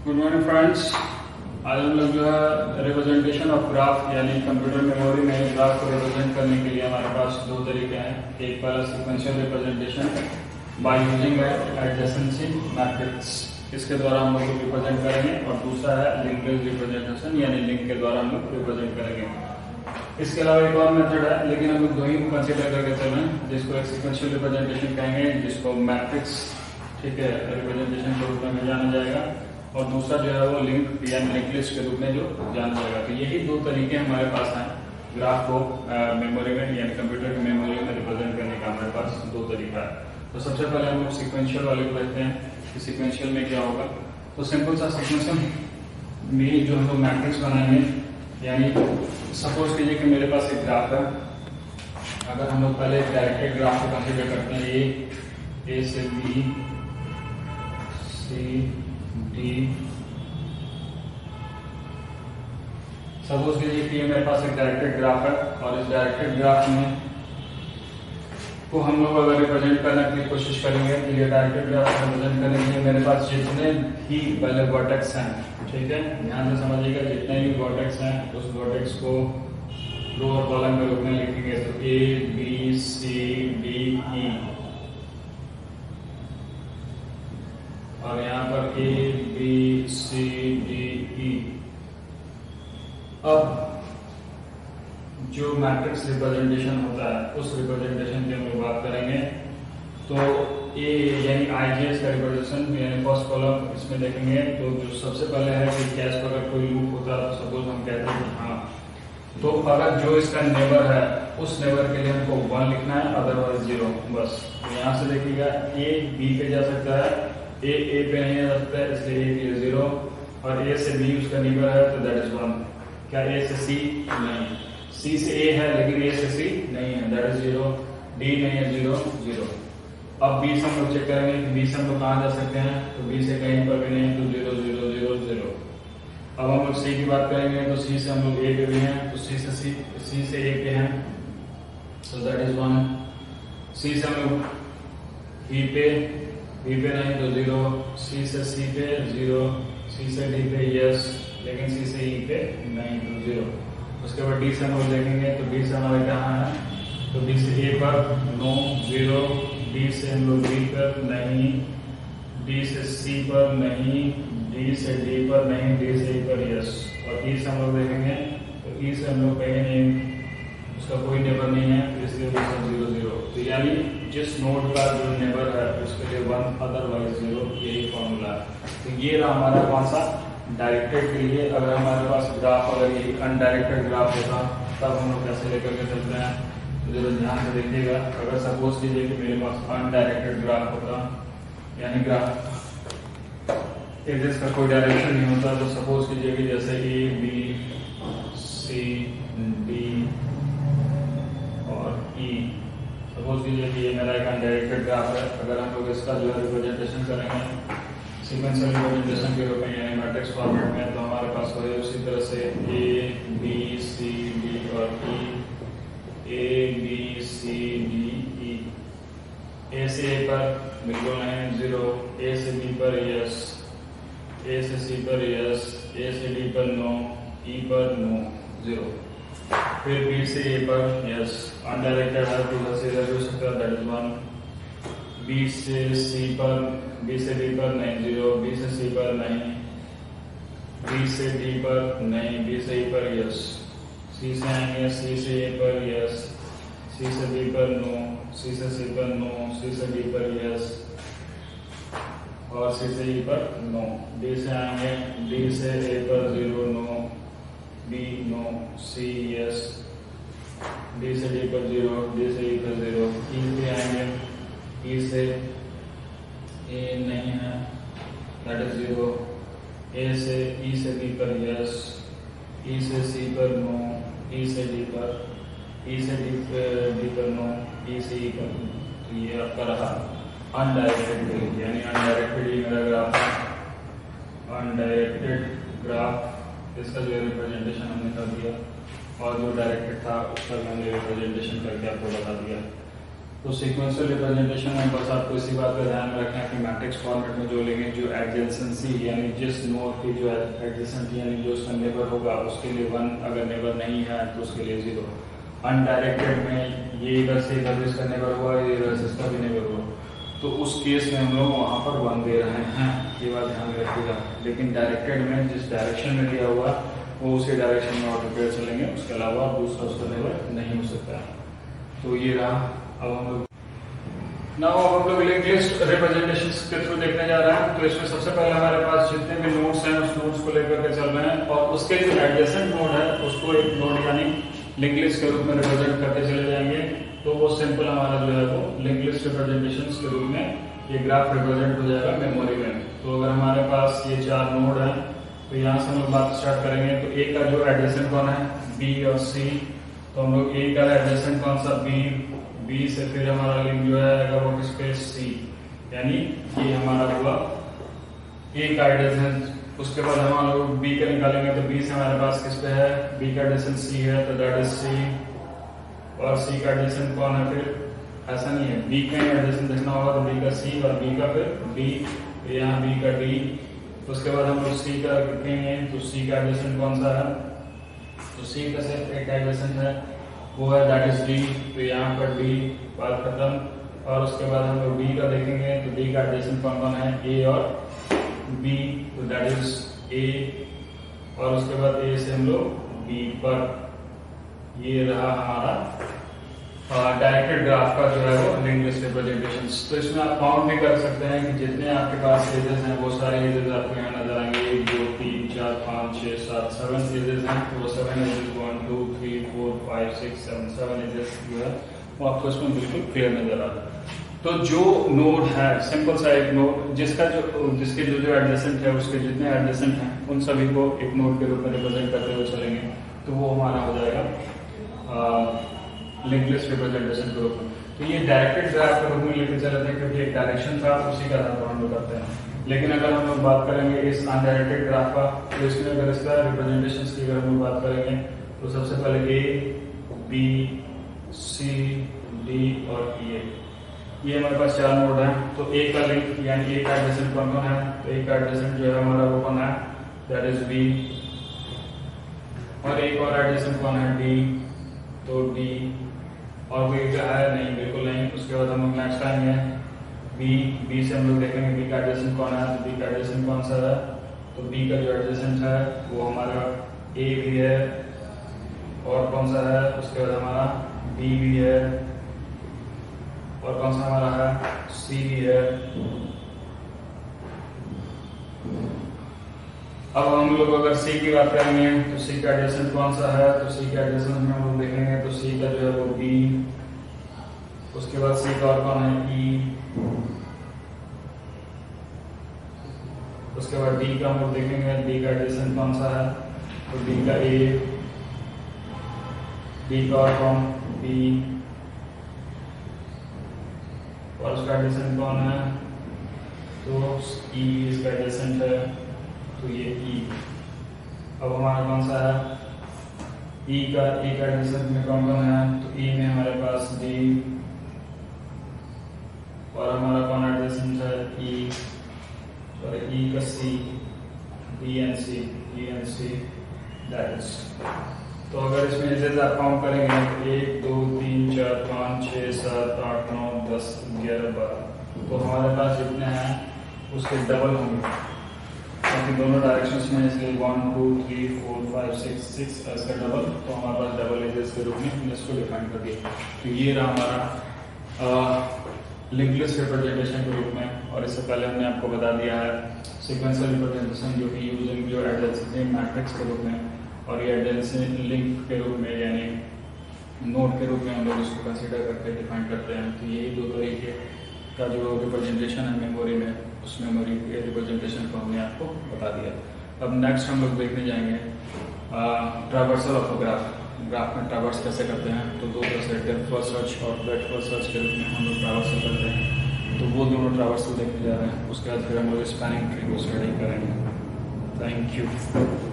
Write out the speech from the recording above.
Good morning friends. आज हम लोग जो है रिप्रेजेंटेशन ऑफ ग्राफ यानी कंप्यूटर मेमोरी में ग्राफ को रिप्रेजेंट करने के लिए हमारे पास दो तरीके हैं। एक पहला sequential representation by using adjacency matrix, इसके द्वारा हम लोग रिप्रेजेंट करेंगे, और दूसरा है लिंक बेस्ड रिप्रेजेंटेशन यानी लिंक के द्वारा हम लोग रिप्रेजेंट करेंगे। इसके अलावा एक और मेथड है, लेकिन हम लोग दो ही कंसिडर करके चल रहे हैं, जिसको एक सीक्वेंशियल रिप्रेजेंटेशन कहेंगे, जिसको मैट्रिक्स ठीक है रिप्रेजेंटेशन के रूप में जाना जाएगा, और दूसरा जो है वो लिंक या लिंक लिस्ट के रूप में जो जाना जाएगा। तो यही दो तरीके हमारे पास हैं ग्राफ को मेमोरी में यानी कंप्यूटर की मेमोरी में रिप्रेजेंट करने का। हमारे पास दो तरीका है। तो सबसे पहले हम लोग सीक्वेंशियल वाले को देखते हैं कि सीक्वेंशियल में क्या होगा। तो सिंपल सा सीक्वेंशियल में जो हम लोग मैट्रिक्स बनाएंगे, यानी सपोज कीजिए कि मेरे पास एक ग्राफ है। अगर हम लोग पहले डायरेक्टेड ग्राफ को कंसिडर करते हैं, ए से बी, सी डी, सपोज कीजिए कि मेरे पास एक डायरेक्टेड ग्राफ है, और इस डायरेक्टेड ग्राफ में को हम लोग अगर रिप्रेजेंट करने की कोशिश करेंगे, तो ये डायरेक्टेड ग्राफ रिप्रेजेंट करने के लिए मेरे पास जितने भी पहले वर्टेक्स हैं, ठीक है, ध्यान से समझिएगा, जितने भी वर्टेक्स हैं उस वर्टेक्स को रो और कॉलम के रूप में लिखेंगे। तो A B C D E, और यहाँ पर A B C D E. अब जो मैट्रिक्स रिप्रेजेंटेशन होता है उस रिप्रेजेंटेशन की हम लोग बात करेंगे। तो ए यानी आईजेएस का रिप्रेजेंटेशन यानी फर्स्ट कॉलम इसमें देखेंगे। तो जो सबसे पहले है कि कैश पर अगर कोई लूप होता है, तो सपोज हम कहते हैं हाँ, तो अगर जो इसका नेबर है उस नेबर के लिए हमको 1 लिखना है, अदरवाइज 0 बस। तो यहाँ से देखिएगा ए बी पे जा सकता है, ए पे नहीं जा सकता है, इसलिए ए के लिए 0, और ए से बी उसका नेबर है तो दैट इज 1। क्या ए से सी? नहीं। सी से ए है लेकिन ए से सी नहीं है, दैट इज 0। डी नहीं है, 0 0। अब बी से हम लोग चेक करेंगे कि बी से हम लोग कहाँ जा सकते हैं, तो बी से कहीं पर भी नहीं, तो 0 0 0 0। अब हम लोग सी की बात करेंगे, तो सी से हम लोग ए पे भी हैं, तो सी से ए पे हैं, so that is 1। सी से हम लोग बी पे नहीं तो 0, सी से सी पे 0, सी से डी पे यस, लेकिन सी से ई पे नहीं तो 0। उसके बाद डी से हम लोग देखेंगे, तो डी से हमारे कहाँ है, तो डी से ए पर नो 0, डी से हम लोग बी पर नहीं, डी से सी पर नहीं, डी से डी पर नहीं, डी से ई पर यस, और ई से हम लोग देखेंगे, तो ई से हम लोग कहीं नहीं, उसका कोई नेबर नहीं है, इसलिए 0 0। तो यानी जिस नोड का जो नेबर है उसके लिए 1, अदरवाइज 0, यही फॉर्मूला है। तो ये रहा हमारा कौन सा डायरेक्टेड के लिए। अगर हमारे पास ग्राफ अगर ये अनडायरेक्टेड ग्राफ होता तब हम लोग कैसे लेकर के चलते हैं, तो जरूर ध्यान से देखिएगा। अगर सपोज कीजिए कि मेरे पास अनडायरेक्टेड ग्राफ होता, यानी ग्राफ एजेस का कोई डायरेक्शन नहीं होता, तो सपोज कीजिए कि जैसे ए बी सी डी और ई, सपोज कीजिए कि ये मेरा एक अनडायरेक्टेड ग्राफ है। अगर हम लोग इसका जो है रिप्रेजेंटेशन करेंगे सीक्वेंशियल रिप्रेजेंटेशन के रूप में यानी मैट्रिक्स फॉर्मेट में, तो हमारे पास होगा उसी तरह से ए बी सी डी और ई, A B C D E. ए से ए पर बिल्कुल नहीं 0, ए से बी पर यस, ए से सी पर यस, ए से डी पर नो, ई पर नो 0। फिर बी से ए पर यस, अनडायरेक्टेड है तो उधर से इधर हो सकता है, दैट इज 1। बी से सी पर, बी से डी पर नहीं 0, बी से सी पर नहीं, बी से डी पर नहीं, बी से ई पर यस, सी से आएंगे, सी से ए पर यस, सी से बी पर नो, सी से सी पर नो, सी से डी पर यस, और सी से ई पर नो। डी से आएंगे, डी से ए पर 0 no, B no, C yes, D से डी पर 0, डी से ई पर 0। ई पे आएंगे, ई से ए नहीं है, दैट इज 0। ए से ई से बी पर यस, ई से सी पर नो, ई से डी पर, ई से डी पर नो, ई से ई पर। तो ये आपका रहा अनडायरेक्टेड, यानी अनडायरेक्टेड ये मेरा ग्राफ है। अनडायरेक्टेड ग्राफ, इसका जो रिप्रेजेंटेशन हमने कर दिया, और जो डायरेक्टेड था उसका मैंने रिप्रेजेंटेशन करके आपको बता दिया। तो सीक्वेंशियल रिप्रेजेंटेशन में बस आपको इसी बात का ध्यान रखना है कि मैट्रिक्स फॉर्मेट में जो लेंगे, जो एडजेसेंसी यानी जिस नोड की जो एडजेसेंसी यानी जो उसका नेबर होगा उसके लिए 1, अगर नेबर नहीं है तो उसके लिए 0। अनडायरेक्टेड में ये इधर से इधर इसका नेबर हुआ, ये इधर से इसका भी नेबर हुआ, तो उस केस में हम लोग वहाँ पर 1 दे रहे हैं, ये बात ध्यान में रखिएगा। लेकिन डायरेक्टेड में जिस डायरेक्शन में दिया हुआ वो उसी डायरेक्शन में ऑटोमेटिक चलेंगे, उसके अलावा दूसरा उसका नेबर नहीं हो सकता। तो ये रहा। अब हम लोग लिंक लिस्ट रिप्रेजेंटेशन के थ्रू देखने जा रहे हैं। तो इसमें सबसे पहले हमारे पास जितने भी नोड्स हैं उस नोड्स को लेकर के चल रहे हैं, और उसके जो एडजेसेंट नोड है उसको एक नोड यानी लिंक लिस्ट के रूप में रिप्रेजेंट करते चले जाएंगे। तो वो सिंपल हमारा जो है वो लिंक लिस्ट रिप्रेजेंटेशन के रूप में ये ग्राफ रिप्रेजेंट हो जाएगा मेमोरी में। तो अगर हमारे पास ये 4 नोड है तो यहाँ से हम लोग बात स्टार्ट करेंगे। तो ए का जो एडजेसेंट कौन है, बी और सी। तो हम लोग ए का एडजेसेंट कौन सा, बी से फिर हमारा लिंक जो है वो किस पे, सी, यानी ये हमारा हुआ ए का एडजेसेंट। उसके बाद हम लोग बी का निकालेंगे, तो बी से हमारे पास किस पे है, बी का एडजेसेंट सी है, तो दैट इज सी। और सी का एडजेसेंट कौन है, फिर ऐसा नहीं है, बी का एडजेसेंट देखना होगा, तो बी का सी और बी का फिर डी, यहाँ बी का डी। उसके बाद हम लोग सी का लिखेंगे, तो सी का एडजेसेंट कौन सा है, तो सी का सिर्फ एक एडजेसेंट है, वो है दैट इज डी। तो यहाँ पर डी, बात खत्म। और उसके बाद हम लोग डी का देखेंगे, तो डी का एडजेसेंट कौन कौन है, ए और बी, तो दैट इज ए। और उसके बाद ए से हम लोग बी पर, ये रहा हमारा डायरेक्टेड ग्राफ का जो है वो लिंक लिस्ट रिप्रेजेंटेशन। तो इसमें आप काउंट भी कर सकते हैं कि जितने आपके पास एजेस हैं वो सारे एजेस आपको यहाँ नजर आएंगे, 1 2 3 4 5 6 7 7 एजेस हैं। तो वो 7 एजेस 1 2 3 4 5 6 7 एजेस जो है वो आपको इसमें बिल्कुल क्लियर नजर आ रहा है। तो जो नोड है, सिंपल सा एक नोड जिसके जो एडजेसेंट है, उसके जितने एडजेसेंट हैं उन सभी को एक नोड के रूप में रिप्रेजेंट करते हुए चलेंगे, तो वो हमारा हो जाएगा लिंक लिस्ट रिप्रेजेंटेशन के रूप में। तो ये डायरेक्टेड ग्राफ के रूप में लेके चले थे, क्योंकि एक डायरेक्शन था, उसी का आधार पर हम लोग करते हैं। लेकिन अगर हम लोग बात करेंगे इस अनडायरेक्टेड ग्राफ का, तो इसमें अगर इसका रिप्रेजेंटेशन की अगर हम लोग बात करेंगे, तो सबसे पहले ए बी सी डी और ये हमारे पास 4 नोड हैं। तो ए का लिंक यानी ए का एडजेसेंट कौन कौन है, तो ए का एडजेसेंट जो है हमारा वो कौन है, दैट इज बी। और एक और एडजेसेंट कौन है, डी, तो डी। और कोई क्या है, नहीं, बिल्कुल नहीं। उसके बाद हम लोग नेक्स्ट आएंगे बी से हम लोग देखेंगे बी का एडजेसेंट कौन है, तो बी का एडजेसेंट कौन सा है, तो बी का जो एडजेसेंट है वो हमारा ए भी है, और कौन सा है, उसके बाद हमारा बी भी है, और कौन सा हमारा है, सी भी है। अब हम लोग अगर सी की बात करेंगे, तो सी का एडजेसेंट कौन सा है, तो सी का एडजेसेंट में हम लोग देखेंगे, तो सी का जो है वो बी। उसके बाद सी का और कौन है, ई। उसके बाद डी का हम लोग देखेंगे, डी का एडजेसेंट कौन सा है, तो डी का ए। डी का और कौन, बी। और उसका एडजेसेंट कौन है, तो ई इसका एडजेसेंट है, तो ये ई। अब हमारा कौन सा है, ई का एडजेसेंट में कौन कौन है, तो ई में हमारे पास डी, और हमारा कौन एडजेसेंट है, ई, और ई का C, D and C, that is. तो अगर इसमें एजेस आप काउंट करेंगे, 1 2 3 4 5 6 7 8 9 10 11 12, तो हमारे पास जितने हैं उसके डबल होंगे, क्योंकि दोनों डायरेक्शंस में, इसलिए 1 2 3 4 5 6 इसका डबल, तो हमारे पास डबल एजेस के रूप में हमने इसको डिफाइन कर दिया। तो ये रहा हमारा लिंक लिस्ट रिप्रेजेंटेशन के रूप में। और इससे पहले हमने आपको बता दिया है सीक्वेंशियल रिप्रेजेंटेशन, जो कि यूजिंग जो एडजेसेंट मैट्रिक्स के रूप में, और ये एडजेसेंट लिंक के रूप में यानी नोड के रूप में हम लोग इसको कंसीडर करके डिफाइन करते हैं। तो यही 2 तरीके का जो रिप्रेजेंटेशन है मेमोरी में, उस मेमोरी के रिप्रेजेंटेशन को हमने आपको बता दिया। अब नेक्स्ट हम लोग देखने जाएंगे ट्रैवर्सल ऑफ ग्राफ में ट्रैवर्स कैसे करते हैं। तो 2 तरह से, डेप्थ फर्स्ट सर्च और ब्रेड्थ फर्स्ट सर्च के रूप में हम लोग ट्रैवर्सल करते हैं। तो वो दोनों ट्रैवर्सल देखने जा रहे हैं। उसके बाद फिर हम लोग स्पैनिंग ट्री को स्टडी करेंगे। Thank you.